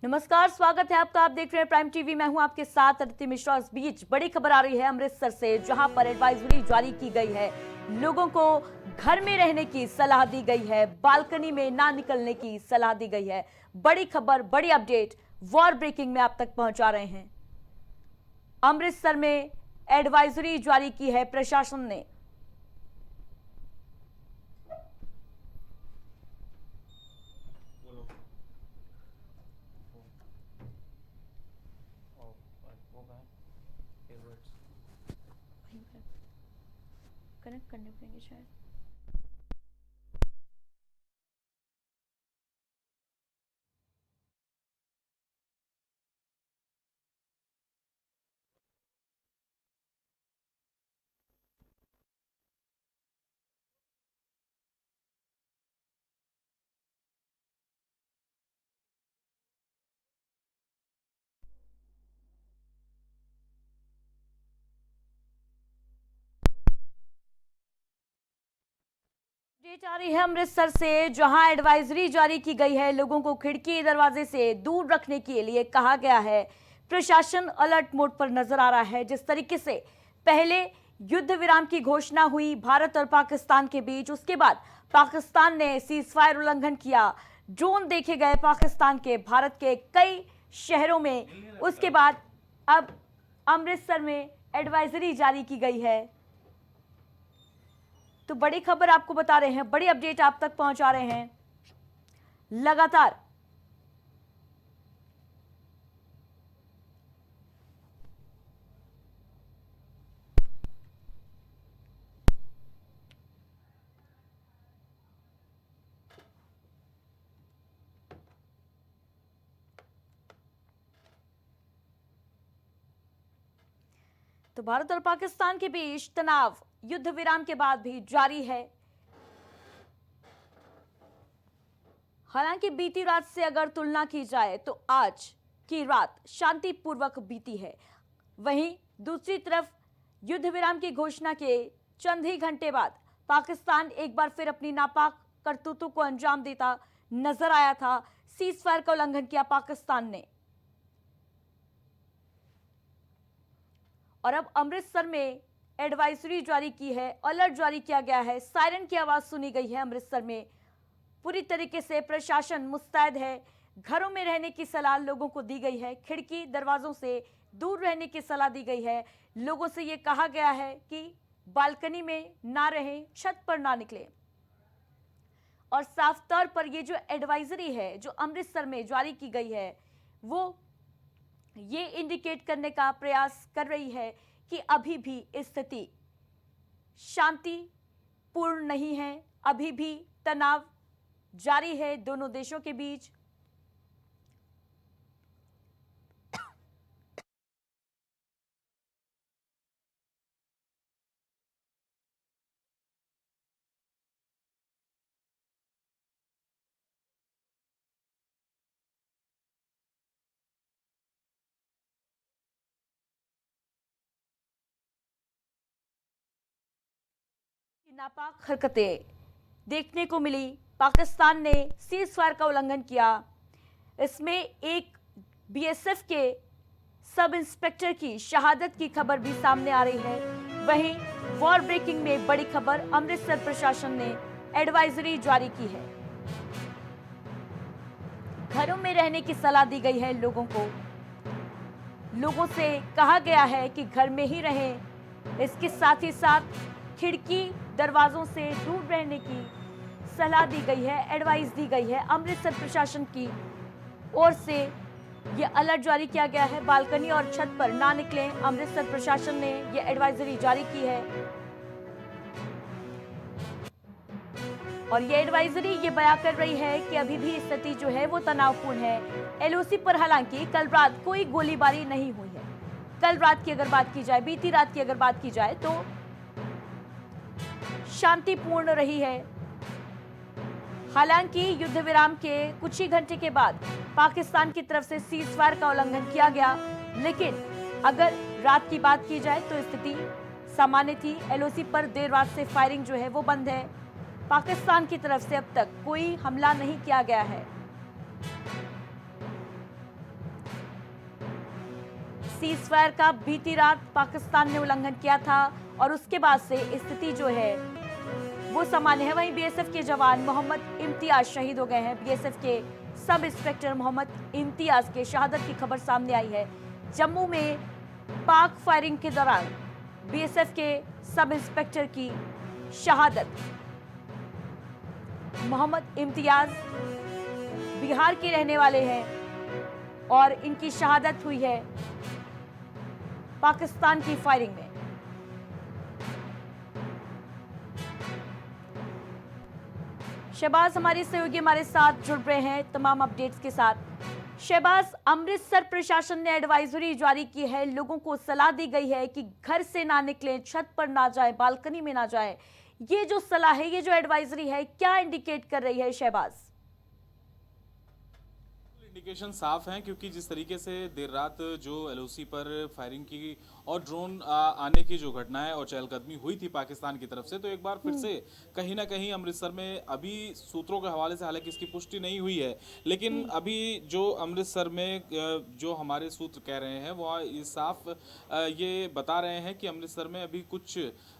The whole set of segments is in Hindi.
नमस्कार, स्वागत है आपका। आप देख रहे हैं प्राइम टीवी। मैं हूं आपके साथ अदिति मिश्रा। इस बीच बड़ी खबर आ रही है अमृतसर से, जहां पर एडवाइजरी जारी की गई है। लोगों को घर में रहने की सलाह दी गई है, बालकनी में ना निकलने की सलाह दी गई है। बड़ी खबर, बड़ी अपडेट वॉर ब्रेकिंग में आप तक पहुंचा रहे हैं। अमृतसर में एडवाइजरी जारी की है प्रशासन ने। कनेक्ट करने पड़ेंगे शायद। अपडेट आ रही है अमृतसर से, जहां एडवाइजरी जारी की गई है। लोगों को खिड़की दरवाजे से दूर रखने के लिए कहा गया है। प्रशासन अलर्ट मोड पर नजर आ रहा है। जिस तरीके से पहले युद्ध विराम की घोषणा हुई भारत और पाकिस्तान के बीच, उसके बाद पाकिस्तान ने सीजफायर उल्लंघन किया। ड्रोन देखे गए पाकिस्तान के भारत के कई शहरों में। उसके बाद अब अमृतसर में एडवाइजरी जारी की गई है। तो बड़ी खबर आपको बता रहे हैं, बड़ी अपडेट आप तक पहुंचा रहे हैं लगातार। तो भारत और पाकिस्तान के बीच तनाव युद्ध विराम के बाद भी जारी है। हालांकि बीती रात से अगर तुलना की जाए तो आज की रात शांतिपूर्वक बीती है। वहीं दूसरी तरफ युद्ध विराम की घोषणा के चंद ही घंटे बाद पाकिस्तान एक बार फिर अपनी नापाक करतूतों को अंजाम देता नजर आया था। सीज फायर का उल्लंघन किया पाकिस्तान ने। और अब अमृतसर में एडवाइजरी जारी की है, अलर्ट जारी किया गया है। सायरन की आवाज सुनी गई है अमृतसर में। पूरी तरीके से प्रशासन मुस्तैद है। घरों में रहने की सलाह लोगों को दी गई है। खिड़की दरवाजों से दूर रहने की सलाह दी गई है। लोगों से यह कहा गया है कि बालकनी में ना रहें, छत पर ना निकलें। और साफ तौर पर यह जो एडवाइजरी है जो अमृतसर में जारी की गई है, वो ये इंडिकेट करने का प्रयास कर रही है कि अभी भी स्थिति शांतिपूर्ण नहीं है। अभी भी तनाव जारी है दोनों देशों के बीच। नापाक हरकतें देखने को मिली। पाकिस्तान ने सीज फायर का उल्लंघन किया। इसमें एक बीएसएफ के सब इंस्पेक्टर की शहादत की खबर भी सामने आ रही है। वहीं वॉर ब्रेकिंग में बड़ी खबर, अमृतसर प्रशासन ने एडवाइजरी जारी की है। घरों में रहने की सलाह दी गई है लोगों को। लोगों से कहा गया है कि घर में ही रहें। इसके साथ ही साथ खिड़की दरवाजों से दूर रहने की सलाह दी गई है, एडवाइस दी गई है। अमृतसर प्रशासन की ओर से यह अलर्ट जारी किया गया है। बालकनी और छत पर ना निकलें। अमृतसर प्रशासन ने यह एडवाइजरी जारी की है। और यह एडवाइजरी ये बयां कर रही है कि अभी भी स्थिति जो है वो तनावपूर्ण है। एलओसी पर हालांकि कल रात कोई गोलीबारी नहीं हुई है। कल रात की अगर बात की जाए, बीती रात की अगर बात की जाए तो शांतिपूर्ण रही है। हालांकि युद्ध विराम के कुछ ही घंटे के बाद पाकिस्तान की तरफ से सीज फायर का उल्लंघन किया गया, लेकिन अगर रात की बात की जाए तो स्थिति सामान्य थी। एलओसी पर देर रात से फायरिंग जो है वो बंद है। पाकिस्तान की तरफ से अब तक कोई हमला नहीं किया गया है। सीज़फायर का बीती रात पाकिस्तान ने उल्लंघन किया था और उसके बाद से स्थिति जो है वो सामान्य है। वहीं बीएसएफ के जवान मोहम्मद इम्तियाज शहीद हो गए हैं। बीएसएफ के सब इंस्पेक्टर मोहम्मद इम्तियाज के शहादत की खबर सामने आई है। जम्मू में पाक फायरिंग के दौरान बीएसएफ के सब इंस्पेक्टर की शहादत। मोहम्मद इम्तियाज बिहार के रहने वाले हैं और इनकी शहादत हुई है पाकिस्तान की फायरिंग में। शहबाज हमारे सहयोगी हमारे साथ जुड़ रहे हैं तमाम अपडेट्स के साथ। शहबाज, अमृतसर प्रशासन ने एडवाइजरी जारी की है, लोगों को सलाह दी गई है कि घर से ना निकलें, छत पर ना जाएं, बालकनी में ना जाएं। ये जो सलाह है, ये जो एडवाइजरी है, क्या इंडिकेट कर रही है शहबाज? इंडिकेशन साफ हैं, क्योंकि जिस तरीके से देर रात जो एलओसी पर फायरिंग की और ड्रोन आने की जो घटना है और चहलकदमी हुई थी पाकिस्तान की तरफ से, तो एक बार फिर से कहीं ना कहीं अमृतसर में, अभी सूत्रों के हवाले से हालांकि इसकी पुष्टि नहीं हुई है, लेकिन अभी जो अमृतसर में जो हमारे सूत्र कह रहे हैं वो साफ ये बता रहे हैं कि अमृतसर में अभी कुछ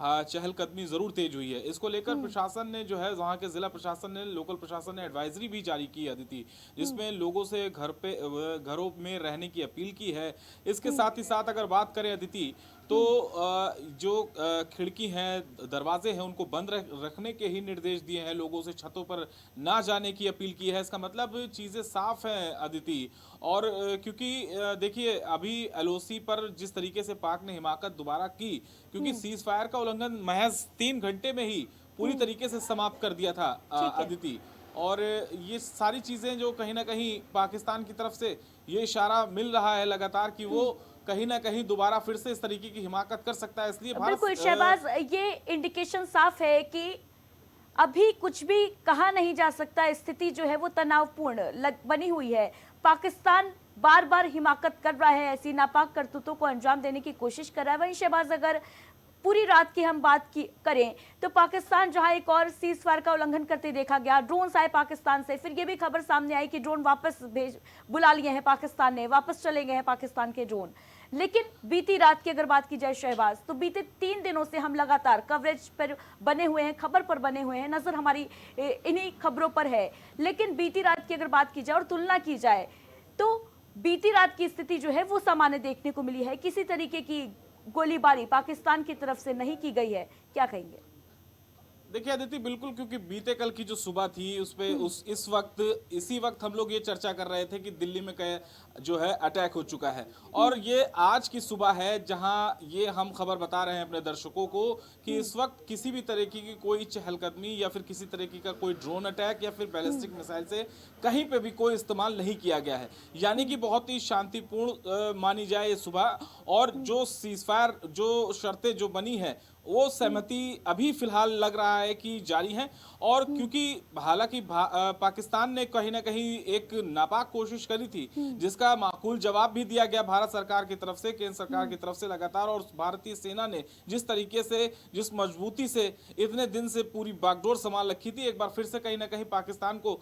चहलकदमी जरूर तेज हुई है। इसको लेकर प्रशासन ने जो है, वहाँ के जिला प्रशासन ने, लोकल प्रशासन ने एडवाइजरी भी जारी की अदिति, जिसमें लोगों से घरों में रहने की अपील की है। इसके साथ ही साथ अगर बात करें अदिति, तो जो खिड़की हैं, दरवाजे हैं, उनको बंद रखने के ही निर्देश दिए हैं। लोगों से छतों पर ना जाने की अपील की है। इसका मतलब चीज़ें साफ हैं अदिति। और क्योंकि देखिए, अभी एलओसी पर जिस तरीके से पाक ने हिमाकत दोबारा की, क्योंकि सीज फायर का उल्लंघन महज 3 घंटे में ही पूरी तरीके से समाप्त कर दिया था अदिति। और ये सारी चीज़ें जो कहीं ना कहीं पाकिस्तान की तरफ से ये इशारा मिल रहा है लगातार कि वो कहीं ना कहीं दोबारा फिर से इस तरीके की हिमाकत कर सकता है। इसलिए बिल्कुल शहबाज, ये इंडिकेशन साफ है कि अभी कुछ भी कहा नहीं जा सकता। स्थिति जो है वो तनावपूर्ण बनी हुई है। पाकिस्तान बार बार हिमाकत कर रहा है, ऐसी नापाक करतूतों को अंजाम देने की कोशिश कर रहा है। वहीं शहबाज, अगर पूरी रात की हम बात करें तो पाकिस्तान जहां एक और सीज फायर का उल्लंघन करते देखा गया, ड्रोन आए पाकिस्तान से, फिर ये भी खबर सामने आई कि ड्रोन वापस बुला लिए हैं पाकिस्तान ने, वापस चले गए हैं पाकिस्तान के ड्रोन। लेकिन बीती रात की अगर बात की जाए शहबाज, तो बीते 3 दिनों से हम लगातार कवरेज पर बने हुए हैं, खबर पर बने हुए हैं, नजर हमारी इन्हीं खबरों पर है। लेकिन बीती रात की अगर बात की जाए और तुलना की जाए, तो बीती रात की स्थिति जो है वो सामान्य देखने को मिली है। किसी तरीके की गोलीबारी पाकिस्तान की तरफ से नहीं की गई है। क्या कहेंगे? देखिए अदिति, बिल्कुल, क्योंकि बीते कल की जो सुबह थी उस पे इसी वक्त हम लोग ये चर्चा कर रहे थे कि दिल्ली में जो है अटैक हो चुका है। और ये आज की सुबह है जहां ये हम खबर बता रहे हैं अपने दर्शकों को कि इस वक्त किसी भी तरीके की कोई चहलकदमी या फिर किसी तरीके का कोई ड्रोन अटैक या फिर बैलिस्टिक मिसाइल से कहीं पे भी कोई इस्तेमाल नहीं किया गया है। यानी कि बहुत ही शांतिपूर्ण मानी जाए ये सुबह। और जो सीजफायर, जो शर्तें जो बनी है, वो सहमति अभी फिलहाल लग रहा है कि जारी है। और क्योंकि हालांकि पाकिस्तान ने कहीं ना कहीं एक नापाक कोशिश करी थी, जिसका माकूल जवाब भी दिया गया भारत सरकार की तरफ से, केंद्र सरकार की तरफ से लगातार। और भारतीय सेना ने जिस तरीके से, जिस मजबूती से इतने दिन से पूरी बागडोर संभाल रखी थी, एक बार फिर से कहीं ना कहीं पाकिस्तान को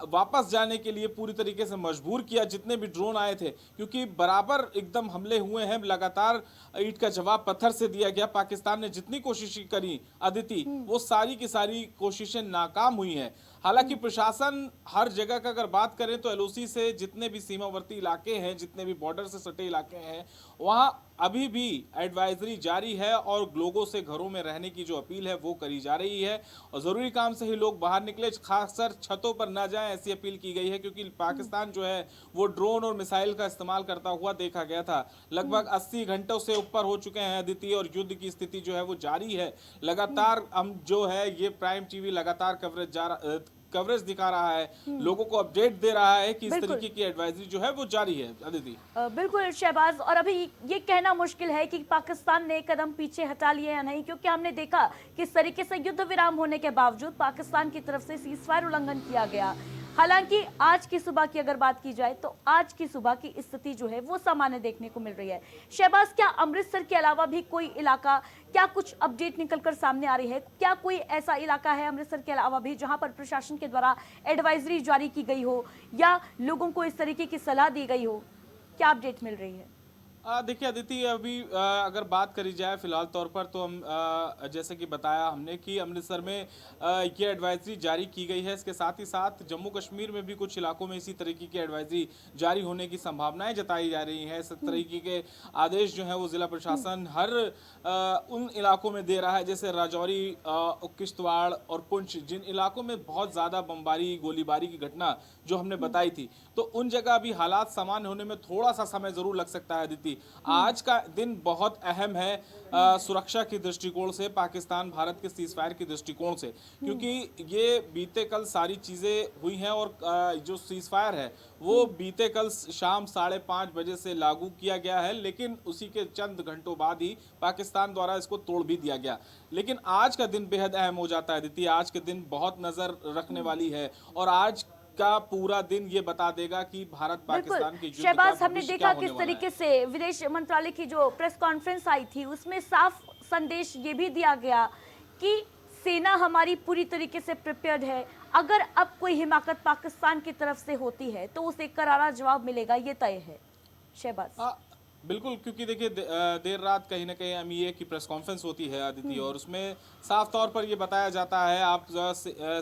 वापस जाने के लिए पूरी तरीके से मजबूर किया। जितने भी ड्रोन आए थे, क्योंकि बराबर एकदम हमले हुए हैं, लगातार ईंट का जवाब पत्थर से दिया गया। पाकिस्तान ने जितनी कोशिश करी अदिति, वो सारी की सारी कोशिशें नाकाम हुई हैं। हालांकि प्रशासन हर जगह का अगर बात करें तो एलओसी से जितने भी सीमावर्ती इलाके हैं, जितने भी बॉर्डर से सटे इलाके हैं, वहां अभी भी एडवाइजरी जारी है और लोगों से घरों में रहने की जो अपील है वो करी जा रही है। और जरूरी काम से ही लोग बाहर निकले, खासकर छतों पर ना जाएं, ऐसी अपील की गई है। क्योंकि पाकिस्तान जो है वो ड्रोन और मिसाइल का इस्तेमाल करता हुआ देखा गया था। लगभग 80 घंटों से ऊपर हो चुके हैं अदिति, और युद्ध की स्थिति जो है वो जारी है। लगातार हम जो है ये प्राइम टीवी लगातार कवरेज दिखा रहा है, लोगों को अपडेट दे रहा है कि इस तरीके की एडवाइजरी जो है वो जारी है अदिति। बिल्कुल शहबाज, और अभी ये कहना मुश्किल है कि पाकिस्तान ने कदम पीछे हटा लिए या नहीं, क्योंकि हमने देखा किस तरीके से युद्ध विराम होने के बावजूद पाकिस्तान की तरफ से सीजफायर उल्लंघन किया गया। हालांकि आज की सुबह की अगर बात की जाए तो आज की सुबह की स्थिति जो है वो सामान्य देखने को मिल रही है। शहबाज, क्या अमृतसर के अलावा भी कोई इलाका, क्या कुछ अपडेट निकलकर सामने आ रही है? क्या कोई ऐसा इलाका है अमृतसर के अलावा भी जहां पर प्रशासन के द्वारा एडवाइजरी जारी की गई हो या लोगों को इस तरीके की सलाह दी गई हो? क्या अपडेट मिल रही है? देखिए अदिति, अभी अगर बात करी जाए फिलहाल तौर पर तो हम जैसे कि बताया हमने कि अमृतसर में ये एडवाइजरी जारी की गई है। इसके साथ ही साथ जम्मू कश्मीर में भी कुछ इलाकों में इसी तरीके की एडवाइजरी जारी होने की संभावनाएं जताई जा रही हैं। इस तरीके के आदेश जो है वो जिला प्रशासन हर उन इलाकों में दे रहा है, जैसे राजौरी, किश्तवाड़ और पुंछ, जिन इलाकों में बहुत ज़्यादा बमबारी गोलीबारी की घटना जो हमने बताई थी, तो उन जगह भी हालात सामान्य होने में थोड़ा सा समय जरूर लग सकता है। अदिति, आज का दिन बहुत अहम है सुरक्षा के दृष्टिकोण से, पाकिस्तान भारत के सीज फायर के दृष्टिकोण से, क्योंकि ये बीते कल सारी चीज़ें हुई हैं और जो सीज फायर है वो बीते कल शाम 5:30 बजे से लागू किया गया है, लेकिन उसी के चंद घंटों बाद ही पाकिस्तान द्वारा इसको तोड़ भी दिया गया। लेकिन आज का दिन बेहद अहम हो जाता है अदिति, आज के दिन बहुत नज़र रखने वाली है और आज का पूरा दिन ये बता देगा कि भारत पाकिस्तान की युद्ध शहबाज, का हमने भविष्य देखा क्या होने किस वाला है। तरीके से विदेश मंत्रालय की जो प्रेस कॉन्फ्रेंस आई थी उसमें साफ संदेश ये भी दिया गया कि सेना हमारी पूरी तरीके से प्रिपेयर्ड है। अगर अब कोई हिमाकत पाकिस्तान की तरफ से होती है तो उसे करारा जवाब मिलेगा, ये तय है। शहबाज, बिल्कुल, क्योंकि देखिए देर रात कहीं ना कहीं एमईए की प्रेस कॉन्फ्रेंस होती है अदिति, और उसमें साफ तौर पर ये बताया जाता है, आप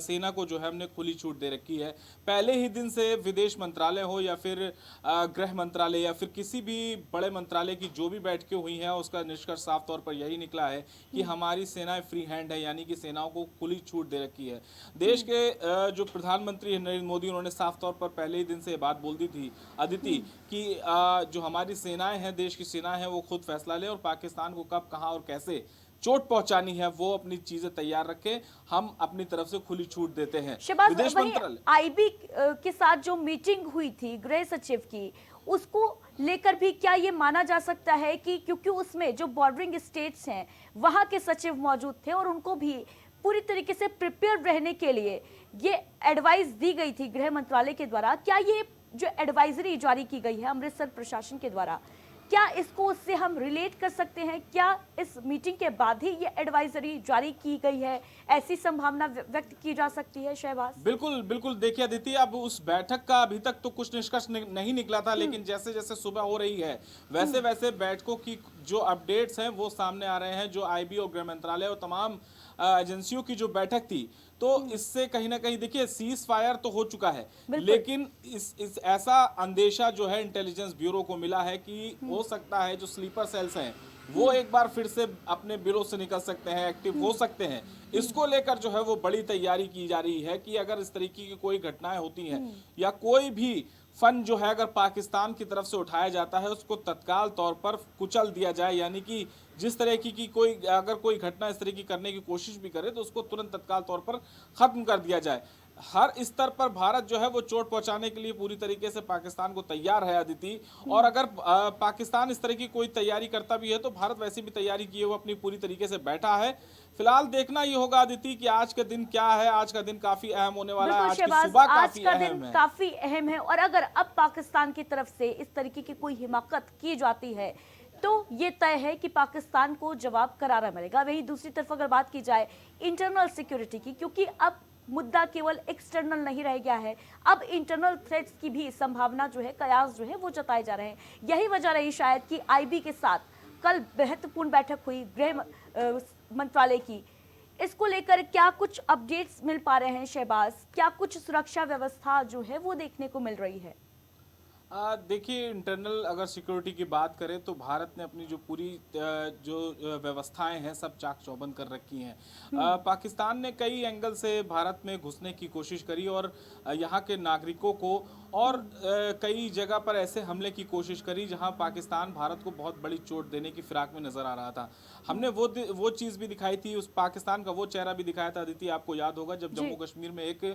सेना को जो है हमने खुली छूट दे रखी है। पहले ही दिन से विदेश मंत्रालय हो या फिर गृह मंत्रालय या फिर किसी भी बड़े मंत्रालय की जो भी बैठकें हुई हैं, उसका निष्कर्ष साफ तौर पर यही निकला है कि हमारी सेनाएं फ्री हैंड है, यानी कि सेनाओं को खुली छूट दे रखी है। देश के जो प्रधानमंत्री नरेंद्र मोदी, उन्होंने साफ तौर पर पहले ही दिन से ये बात बोल दी थी अदिति कि जो हमारी सेनाएं हैं, देश की सेना है, वो खुद फैसला ले और पाकिस्तान को कब, कहां और कैसे चोट पहुंचानी है वो अपनी चीजें तैयार रखें, हम अपनी तरफ से खुली छूट देते हैं। शहबाज, विदेश मंत्रालय आईबी के साथ जो मीटिंग हुई थी गृह सचिव की, उसको लेकर भी क्या ये माना जा सकता है कि क्योंकि उसमें जो बॉर्डरिंग स्टेट्स हैं वहां के सचिव मौजूद थे और उनको भी पूरी तरीके से प्रिपेयर रहने के लिए ये एडवाइस दी गई थी गृह मंत्रालय के द्वारा, क्या ये जो एडवाइजरी जारी की गई है अमृतसर प्रशासन के द्वारा, क्या इसको उससे हम रिलेट कर सकते हैं? क्या इस मीटिंग के बाद ही ये एडवाइजरी जारी की गई है, ऐसी संभावना व्यक्त की जा सकती है? शहबाज, बिल्कुल बिल्कुल, देखिए अदिति, अब उस बैठक का अभी तक तो कुछ निष्कर्ष नहीं निकला था, लेकिन जैसे जैसे सुबह हो रही है वैसे वैसे बैठकों की जो अपडेट्स हैं वो सामने आ रहे हैं। जो आईबी और गृह मंत्रालय और तमाम एजेंसियों की जो बैठक थी, तो इससे कहीं ना कहीं देखिए सीज फायर तो हो चुका है, लेकिन इस ऐसा अंदेशा जो है इंटेलिजेंस ब्यूरो को मिला है कि हो सकता है जो स्लीपर सेल्स हैं वो एक बार फिर से अपने ब्यूरो से निकल सकते हैं, एक्टिव हो सकते हैं। इसको लेकर जो है वो बड़ी तैयारी की जा रही है कि अगर इस तरीके की कोई घटनाएं होती हैं या कोई भी फंड जो है अगर पाकिस्तान की तरफ से उठाया जाता है, उसको तत्काल तौर पर कुचल दिया जाए, यानी कि जिस तरह की कोई अगर कोई घटना इस तरह की करने की कोशिश भी करे तो उसको तुरंत तत्काल तौर पर खत्म कर दिया जाए। हर स्तर पर भारत जो है वो चोट पहुंचाने के लिए पूरी तरीके से पाकिस्तान को तैयार है अदिति, और अगर पाकिस्तान इस तरह की कोई तैयारी करता भी है तो भारत वैसी भी तैयारी किए हुए अपनी पूरी तरीके से बैठा है। फिलहाल देखना ये होगा अदिति कि आज का दिन क्या है। आज का दिन काफी अहम होने वाला है, आज की सुबह काफी अहम है, काफी अहम है। और अगर अब पाकिस्तान की तरफ से इस तरीके की कोई हिमाकत की जाती है तो ये तय है कि पाकिस्तान को जवाब करारा मिलेगा। वहीं दूसरी तरफ अगर बात की जाए इंटरनल सिक्योरिटी की, क्योंकि अब मुद्दा केवल एक्सटर्नल नहीं रह गया है, अब इंटरनल थ्रेट्स की भी संभावना जो है, कयास जो है वो जताए जा रहे हैं। यही वजह रही शायद कि आईबी के साथ कल महत्वपूर्ण बैठक हुई गृह मंत्रालय की। इसको लेकर क्या कुछ अपडेट्स मिल पा रहे हैं शहबाज? क्या कुछ सुरक्षा व्यवस्था जो है वो देखने को मिल रही है? देखिए, इंटरनल अगर सिक्योरिटी की बात करें तो भारत ने अपनी जो पूरी जो व्यवस्थाएं हैं सब चाक चौबंद कर रखी हैं। पाकिस्तान ने कई एंगल से भारत में घुसने की कोशिश करी और यहाँ के नागरिकों को और कई जगह पर ऐसे हमले की कोशिश करी जहाँ पाकिस्तान भारत को बहुत बड़ी चोट देने की फिराक में नजर आ रहा था। हमने वो चीज़ भी दिखाई थी, उस पाकिस्तान का वो चेहरा भी दिखाया था अदिति, आपको याद होगा जब जम्मू कश्मीर में एक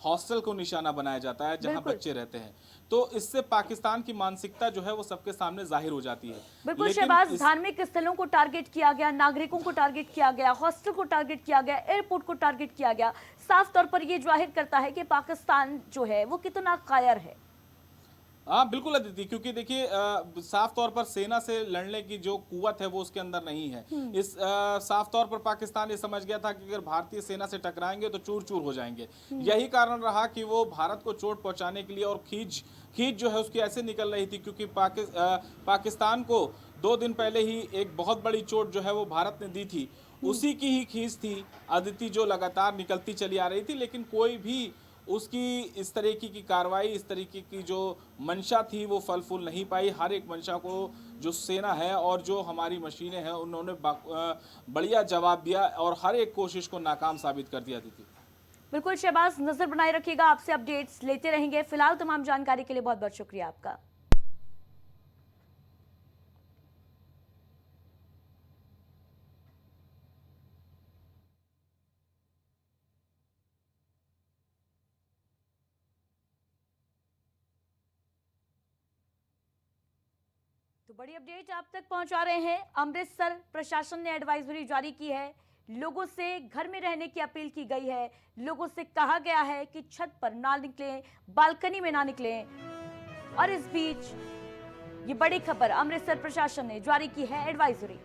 हॉस्टल को निशाना बनाया जाता है जहाँ बच्चे रहते हैं, तो इससे पाकिस्तान की मानसिकता जो है वो सबके सामने जाहिर हो जाती है। बिल्कुल शहबाज, धार्मिक स्थलों को टारगेट किया गया, नागरिकों को टारगेट किया गया, हॉस्टल को टारगेट किया गया, एयरपोर्ट को टारगेट किया गया, साफ तौर पर यह जाहिर करता है कि पाकिस्तान जो है वो कितना कायर है। हाँ बिल्कुल अदिति, क्योंकि देखिए साफ तौर पर सेना से लड़ने की जो कुवत है वो उसके अंदर नहीं है। इस साफ तौर पर पाकिस्तान ये समझ गया था कि अगर भारतीय सेना से टकराएंगे तो चूर चूर हो जाएंगे। यही कारण रहा कि वो भारत को चोट पहुंचाने के लिए, और खींच जो है उसकी ऐसे निकल रही थी, क्योंकि पाकिस्तान को 2 दिन पहले ही एक बहुत बड़ी चोट जो है वो भारत ने दी थी, उसी की ही खींच थी अदिति, जो लगातार निकलती चली आ रही थी। लेकिन कोई भी उसकी इस तरीके की कार्रवाई, इस तरीके की जो मंशा थी वो फल फूल नहीं पाई। हर एक मंशा को जो सेना है और जो हमारी मशीनें हैं उन्होंने बढ़िया जवाब दिया और हर एक कोशिश को नाकाम साबित कर दिया थी। बिल्कुल शहबाज, नजर बनाए रखिएगा, आपसे अपडेट्स लेते रहेंगे। फिलहाल तमाम जानकारी के लिए बहुत बहुत शुक्रिया आपका। तो बड़ी अपडेट आप तक पहुंचा रहे हैं। अमृतसर प्रशासन ने एडवाइजरी जारी की है। लोगों से घर में रहने की अपील की गई है। लोगों से कहा गया है कि छत पर ना निकलें, बालकनी में ना निकलें। और इस बीच ये बड़ी खबर, अमृतसर प्रशासन ने जारी की है एडवाइजरी।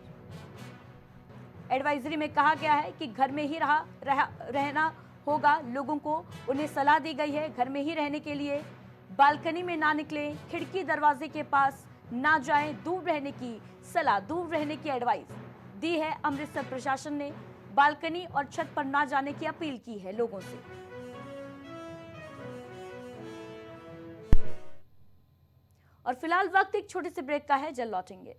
एडवाइजरी में कहा गया है कि घर में ही रहना होगा लोगों को। उन्हें सलाह दी गई है घर में ही रहने के लिए। बालकनी में ना निकलें, खिड़की दरवाजे के पास ना जाएं, दूर रहने की सलाह, दूर रहने की एडवाइस दी है अमृतसर प्रशासन ने। बालकनी और छत पर ना जाने की अपील की है लोगों से। और फिलहाल वक्त एक छोटे से ब्रेक का है, जल्द लौटेंगे।